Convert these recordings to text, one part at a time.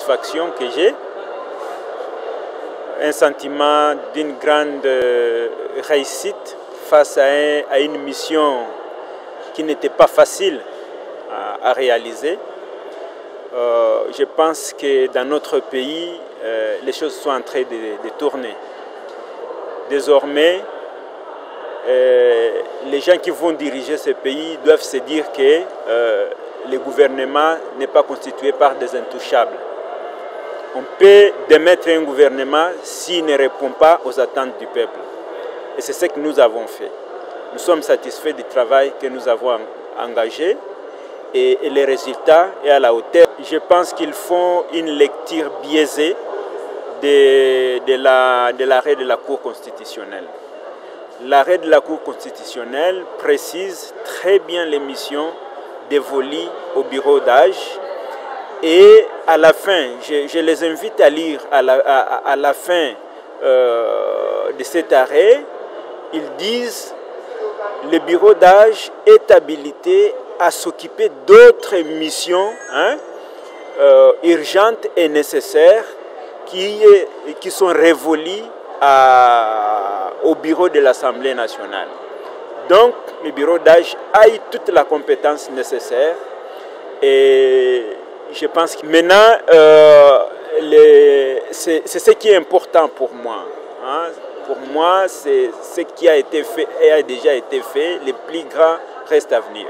satisfaction que j'ai, un sentiment d'une grande réussite face à une mission qui n'était pas facile à réaliser. Je pense que dans notre pays, les choses sont en train de tourner. Désormais, les gens qui vont diriger ce pays doivent se dire que le gouvernement n'est pas constitué par des intouchables. On peut démettre un gouvernement s'il ne répond pas aux attentes du peuple. Et c'est ce que nous avons fait. Nous sommes satisfaits du travail que nous avons engagé et les résultats sont à la hauteur. Je pense qu'ils font une lecture biaisée de l'arrêt de la Cour constitutionnelle. L'arrêt de la Cour constitutionnelle précise très bien les missions dévolues au bureau d'âge. Et à la fin, je les invite à lire à la fin de cet arrêt, ils disent que le bureau d'âge est habilité à s'occuper d'autres missions urgentes et nécessaires qui sont révolues au bureau de l'Assemblée nationale. Donc, le bureau d'âge a eu toute la compétence nécessaire et je pense que maintenant, c'est ce qui est important pour moi. Pour moi, c'est ce qui a été fait et a déjà été fait. Le plus grand reste à venir.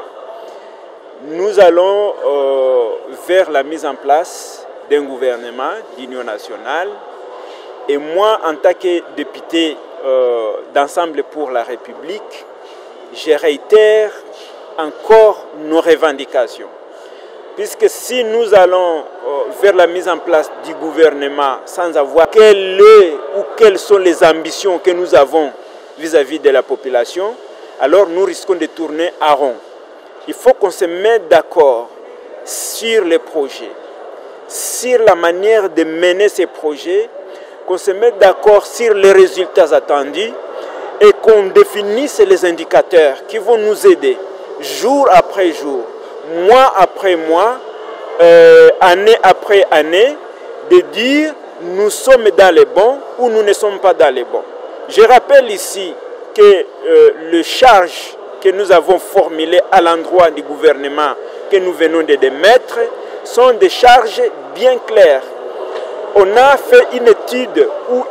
Nous allons vers la mise en place d'un gouvernement d'union nationale. Et moi, en tant que député d'Ensemble pour la République, je réitère encore nos revendications. Puisque si nous allons vers la mise en place du gouvernement sans avoir quelles sont les ambitions que nous avons vis-à-vis de la population, alors nous risquons de tourner à rond. Il faut qu'on se mette d'accord sur les projets, sur la manière de mener ces projets, qu'on se mette d'accord sur les résultats attendus et qu'on définisse les indicateurs qui vont nous aider jour après jour, mois après mois, année après année, de dire nous sommes dans les bons ou nous ne sommes pas dans les bons. Je rappelle ici que les charges que nous avons formulées à l'endroit du gouvernement que nous venons de démettre sont des charges bien claires. On a fait une étude ou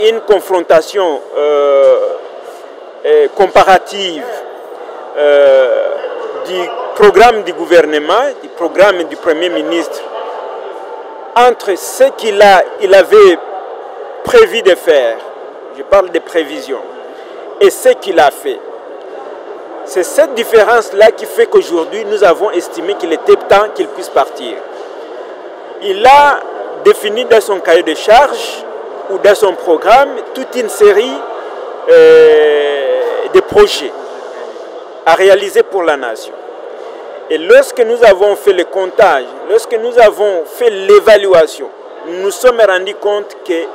une confrontation comparative du programme du gouvernement, du programme du Premier ministre, entre ce qu'il avait prévu de faire, je parle de prévisions, et ce qu'il a fait. C'est cette différence-là qui fait qu'aujourd'hui, nous avons estimé qu'il était temps qu'il puisse partir. Il a défini dans son cahier de charges ou dans son programme toute une série de projets à réaliser pour la nation. Et lorsque nous avons fait le comptage, lorsque nous avons fait l'évaluation, nous nous sommes rendus compte que